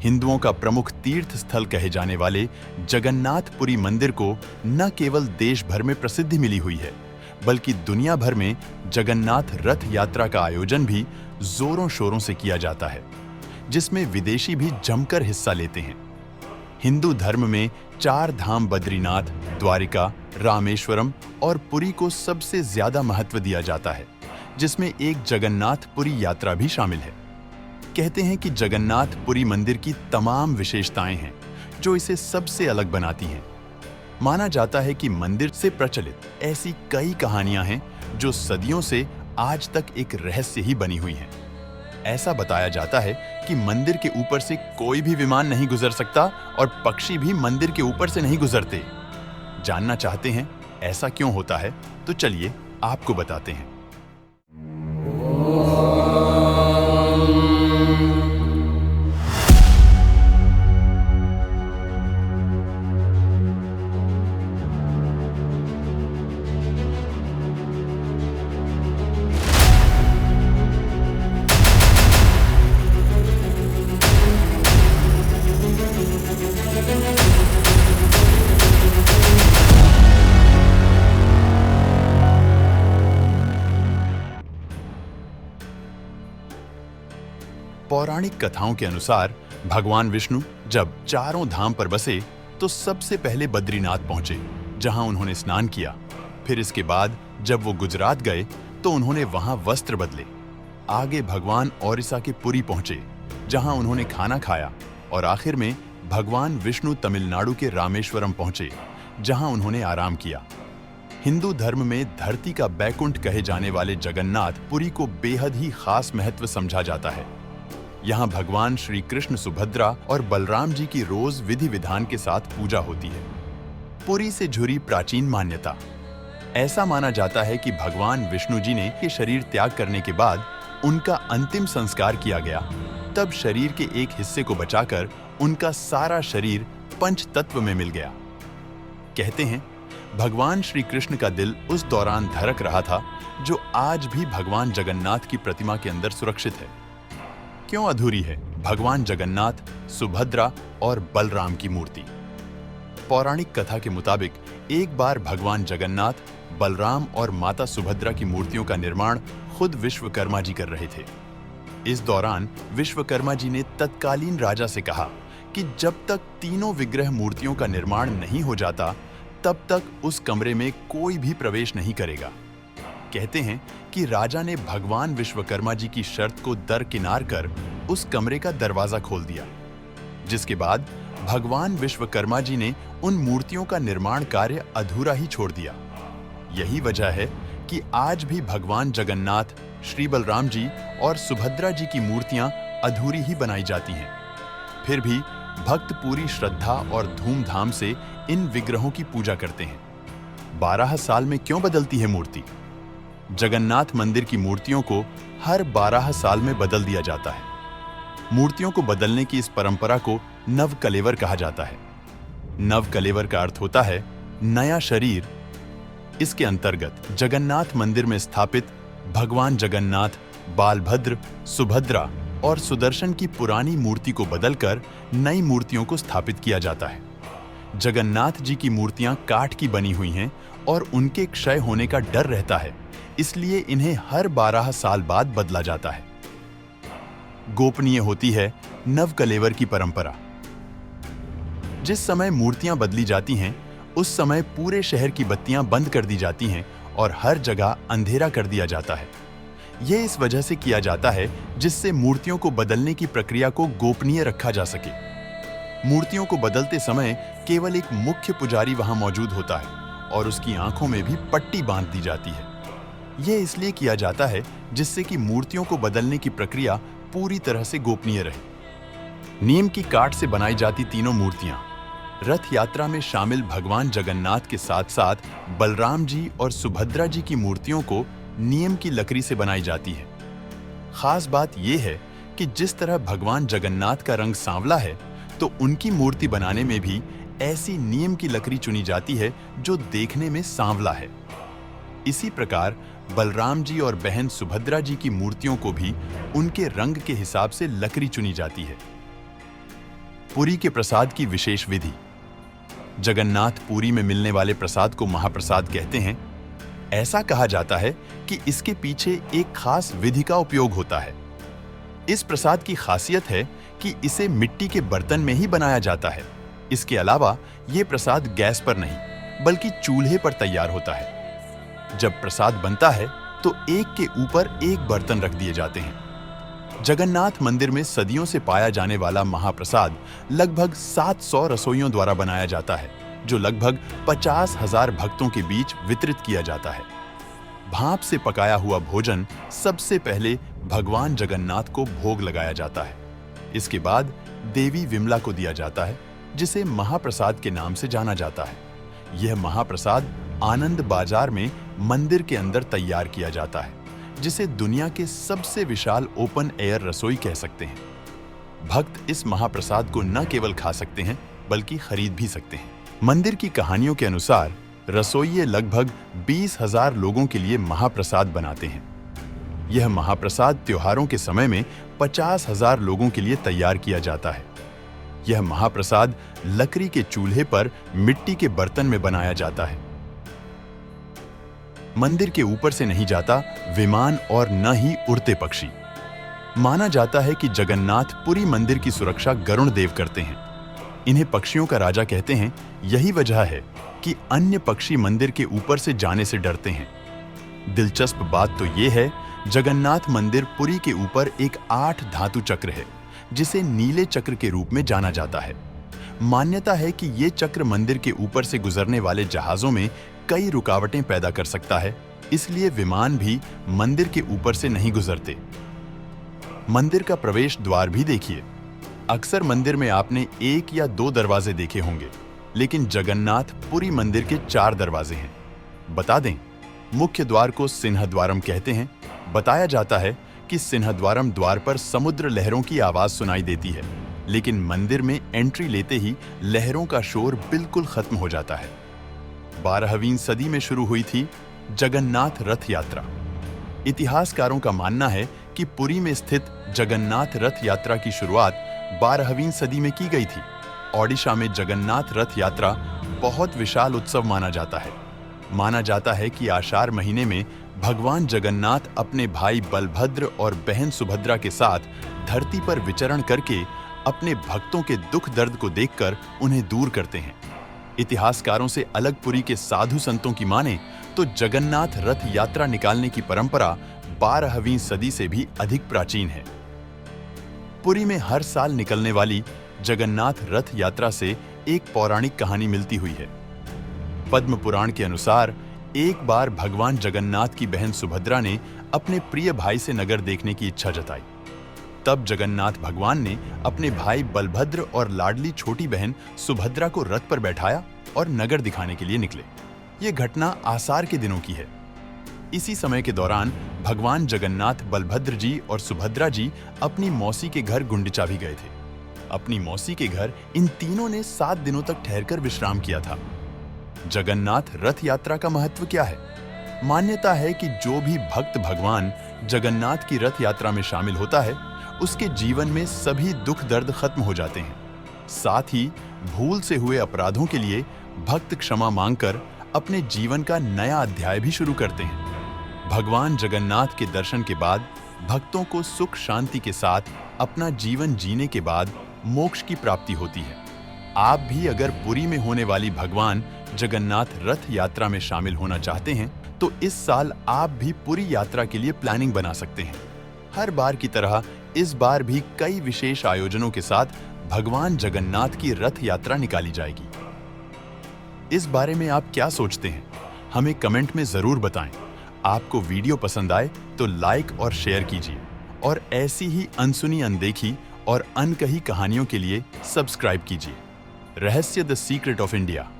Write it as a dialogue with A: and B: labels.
A: हिंदुओं का प्रमुख तीर्थ स्थल कहे जाने वाले जगन्नाथपुरी मंदिर को न केवल देश भर में प्रसिद्धि मिली हुई है, बल्कि दुनिया भर में जगन्नाथ रथ यात्रा का आयोजन भी जोरों शोरों से किया जाता है, जिसमें विदेशी भी जमकर हिस्सा लेते हैं। हिंदू धर्म में 4 धाम बद्रीनाथ, द्वारिका, रामेश्वरम और पुरी को सबसे ज्यादा महत्व दिया जाता है, जिसमें एक जगन्नाथपुरी यात्रा भी शामिल है। कहते हैं कि जगन्नाथपुरी मंदिर की तमाम विशेषताएं हैं जो इसे सबसे अलग बनाती हैं। माना जाता है कि मंदिर से प्रचलित ऐसी कई कहानियां हैं जो सदियों से आज तक एक रहस्य ही बनी हुई हैं। ऐसा बताया जाता है कि मंदिर के ऊपर से कोई भी विमान नहीं गुजर सकता और पक्षी भी मंदिर के ऊपर से नहीं गुजरते। जानना चाहते हैं ऐसा क्यों होता है? तो चलिए आपको बताते हैं। पौराणिक कथाओं के अनुसार भगवान विष्णु जब चारों धाम पर बसे तो सबसे पहले बद्रीनाथ पहुंचे, जहां उन्होंने स्नान किया। फिर इसके बाद जब वो गुजरात गए तो उन्होंने वहां वस्त्र बदले। आगे भगवान ओडिशा के पुरी पहुंचे, जहां उन्होंने खाना खाया। और आखिर में भगवान विष्णु तमिलनाडु के रामेश्वरम पहुंचे, जहां उन्होंने आराम किया। हिंदू धर्म में धरती का बैकुंठ कहे जाने वाले जगन्नाथ पुरी को बेहद ही खास महत्व समझा जाता है। यहाँ भगवान श्री कृष्ण, सुभद्रा और बलराम जी की रोज विधि विधान के साथ पूजा होती है। पुरी से जुड़ी प्राचीन मान्यता। ऐसा माना जाता है कि भगवान विष्णु जी ने के शरीर त्याग करने के बाद उनका अंतिम संस्कार किया गया। तब शरीर के एक हिस्से को बचाकर उनका सारा शरीर पंच तत्व में मिल गया। कहते हैं भगवान श्री कृष्ण का दिल उस दौरान धड़क रहा था, जो आज भी भगवान जगन्नाथ की प्रतिमा के अंदर सुरक्षित है। क्यों अधूरी है भगवान जगन्नाथ, सुभद्रा और बलराम की मूर्ति? पौराणिक कथा के मुताबिक एक बार भगवान जगन्नाथ, बलराम और माता सुभद्रा की मूर्तियों का निर्माण खुद विश्वकर्मा जी कर रहे थे। इस दौरान विश्वकर्मा जी ने तत्कालीन राजा से कहा कि जब तक तीनों विग्रह मूर्तियों का निर्माण नहीं हो जाता, तब तक उस कमरे में कोई भी प्रवेश नहीं करेगा। कहते हैं कि राजा ने भगवान विश्वकर्मा जी की शर्त को दरकिनार कर उस कमरे का दरवाजा खोल दिया, जिसके बाद भगवान विश्वकर्मा जी ने उन मूर्तियों का निर्माण कार्य अधूरा ही छोड़ दिया। यही वजह है कि आज भी भगवान जगन्नाथ, श्री बलराम जी और सुभद्रा जी की मूर्तियां अधूरी ही बनाई जाती हैं। फिर भी भक्त पूरी श्रद्धा और धूमधाम से इन विग्रहों की पूजा करते हैं। 12 साल में क्यों बदलती है मूर्ति? जगन्नाथ मंदिर की मूर्तियों को हर 12 साल में बदल दिया जाता है। मूर्तियों को बदलने की इस परंपरा को नवकलेवर कहा जाता है। नवकलेवर का अर्थ होता है नया शरीर। इसके अंतर्गत जगन्नाथ मंदिर में स्थापित भगवान जगन्नाथ, बालभद्र, सुभद्रा और सुदर्शन की पुरानी मूर्ति को बदलकर नई मूर्तियों को स्थापित किया जाता है। जगन्नाथ जी की मूर्तियां काठ की बनी हुई हैं और उनके क्षय होने का डर रहता है, इसलिए इन्हें हर 12 साल बाद बदला जाता है। गोपनीय होती है नवकलेवर की परंपरा। जिस समय मूर्तियां बदली जाती हैं, उस समय पूरे शहर की बत्तियां बंद कर दी जाती हैं और हर जगह अंधेरा कर दिया जाता है। यह इस वजह से किया जाता है जिससे मूर्तियों को बदलने की प्रक्रिया को गोपनीय रखा जा सके। मूर्तियों को बदलते समय केवल एक मुख्य पुजारी वहां मौजूद होता है और उसकी आंखों में भी पट्टी बांध दी जाती है। यह इसलिए किया जाता है जिससे कि मूर्तियों को बदलने की प्रक्रिया पूरी तरह से गोपनीय रहे। नीम की काठ से बनाई जाती तीनों मूर्तियां रथ यात्रा में शामिल भगवान जगन्नाथ के साथ साथ बलराम जी और सुभद्रा जी की मूर्तियों को नीम की लकड़ी से बनाई जाती है। खास बात यह है कि जिस तरह भगवान जगन्नाथ का रंग सांवला है, तो उनकी मूर्ति बनाने में भी ऐसी नीम की लकड़ी चुनी जाती है जो देखने में सांवला है। इसी प्रकार बलराम जी और बहन सुभद्रा जी की मूर्तियों को भी उनके रंग के हिसाब से लकड़ी चुनी जाती है। पुरी के प्रसाद की विशेष विधि। जगन्नाथ पुरी में मिलने वाले प्रसाद को महाप्रसाद कहते हैं। ऐसा कहा जाता है कि इसके पीछे एक खास विधि का उपयोग होता है। इस प्रसाद की खासियत है कि इसे मिट्टी के बर्तन में ही बनाया जाता है। इसके अलावा यह प्रसाद गैस पर नहीं बल्कि चूल्हे पर तैयार होता है। जब प्रसाद बनता है तो एक के ऊपर एक बर्तन रख दिए जाते हैं। जगन्नाथ मंदिर में सदियों से पाया जाने वाला महाप्रसाद लगभग 700 रसोइयों द्वारा बनाया जाता है, जो लगभग 50,000 भक्तों के बीच वितरित किया जाता है। भाप से पकाया हुआ भोजन सबसे पहले भगवान जगन्नाथ को भोग लगाया जाता है। इसके बाद देवी विमला को दिया जाता है, जिसे महाप्रसाद के नाम से जाना जाता है। यह महाप्रसाद आनंद बाजार में मंदिर के अंदर तैयार किया जाता है, जिसे दुनिया के सबसे विशाल ओपन एयर रसोई कह सकते हैं। भक्त इस महाप्रसाद को न केवल खा सकते हैं बल्कि खरीद भी सकते हैं। मंदिर की कहानियों के अनुसार रसोइये लगभग 20,000 लोगों के लिए महाप्रसाद बनाते हैं। यह महाप्रसाद त्योहारों के समय में 50,000 लोगों के लिए तैयार किया जाता है। यह महाप्रसाद लकड़ी के चूल्हे पर मिट्टी के बर्तन में बनाया जाता है। मंदिर के ऊपर से नहीं जाता विमान और न ही उड़ते पक्षी। माना जाता है कि जगन्नाथ पुरी मंदिर की सुरक्षा गरुण देव करते हैं। इन्हें पक्षियों का राजा कहते हैं। यही वजह है कि अन्य पक्षी मंदिर के ऊपर से जाने से डरते हैं। दिलचस्प बात तो यह है, जगन्नाथ मंदिर पुरी के ऊपर एक 8 धातु चक्र है, जिसे नीले चक्र के रूप में जाना जाता है। मान्यता है कि ये चक्र मंदिर के ऊपर से गुजरने वाले जहाजों में कई रुकावटें पैदा कर सकता है, इसलिए विमान भी मंदिर के ऊपर से नहीं गुजरते। मंदिर का प्रवेश द्वार भी देखिए। अक्सर मंदिर में आपने 1 या 2 दरवाजे देखे होंगे, लेकिन जगन्नाथ पुरी मंदिर के 4 दरवाजे हैं। बता दें, मुख्य द्वार को सिंहद्वारम कहते हैं। बताया जाता है कि सिंहद्वारम द्वार पर समुद्र लहरों की आवाज सुनाई देती है, लेकिन मंदिर में एंट्री लेते ही लहरों का शोर बिल्कुल खत्म हो जाता है। 12वीं सदी में शुरू हुई थी जगन्नाथ रथ यात्रा। इतिहासकारों का मानना है कि पुरी में स्थित जगन्नाथ रथ यात्रा की शुरुआत 12वीं सदी में की गई थी। ओडिशा में जगन्नाथ रथ यात्रा बहुत विशाल उत्सव माना जाता है। माना जाता है कि आषाढ़ महीने में भगवान जगन्नाथ अपने भाई बलभद्र और बहन सुभद्रा के साथ धरती पर विचरण करके अपने भक्तों के दुख दर्द को देखकर उन्हें दूर करते हैं। इतिहासकारों से अलग पुरी के साधु संतों की माने तो जगन्नाथ रथ यात्रा निकालने की परंपरा 12वीं सदी से भी अधिक प्राचीन है। पुरी में हर साल निकलने वाली जगन्नाथ रथ यात्रा से एक पौराणिक कहानी मिलती हुई है। पद्म पुराण के अनुसार एक बार भगवान जगन्नाथ की बहन सुभद्रा ने अपने प्रिय भाई से नगर देखने की इच्छा जताई। तब जगन्नाथ भगवान ने अपने भाई बलभद्र और लाडली छोटी बहन सुभद्रा को रथ पर बैठाया और नगर दिखाने के लिए निकले। ये घटना आषाढ़ के दिनों की है। इसी समय के दौरान भगवान जगन्नाथ बलभद्र जी और सुभद्रा जी अपनी मौसी के घर गुंडिचा भी गए थे। अपनी मौसी के घर इन तीनों ने 7 दिनों तक ठहरकर विश्राम किया था। जगन्नाथ रथ यात्रा का महत्व क्या है? मान्यता है कि जो भी भक्त भगवान जगन्नाथ की रथ यात्रा में शामिल होता है, उसके जीवन में सभी दुख दर्द खत्म हो जाते हैं। साथ ही भूल से हुए अपराधों के लिए भक्त क्षमा मांगकर अपने जीवन का नया अध्याय भी शुरू करते हैं। भगवान जगन्नाथ के दर्शन के बाद भक्तों को सुख शांति के साथ अपना जीवन जीने के बाद मोक्ष की प्राप्ति होती है। आप भी अगर पुरी में होने वाली भगवान जगन्नाथ रथ यात्रा में शामिल होना चाहते हैं तो इस साल आप भी पुरी यात्रा के लिए प्लानिंग बना सकते हैं। हर बार की तरह इस बार भी कई विशेष आयोजनों के साथ भगवान जगन्नाथ की रथ यात्रा निकाली जाएगी। इस बारे में आप क्या सोचते हैं? हमें कमेंट में जरूर बताएं। आपको वीडियो पसंद आए तो लाइक और शेयर कीजिए और ऐसी ही अनसुनी अनदेखी और अनकही कहानियों के लिए सब्सक्राइब कीजिए। रहस्य द सीक्रेट ऑफ इंडिया।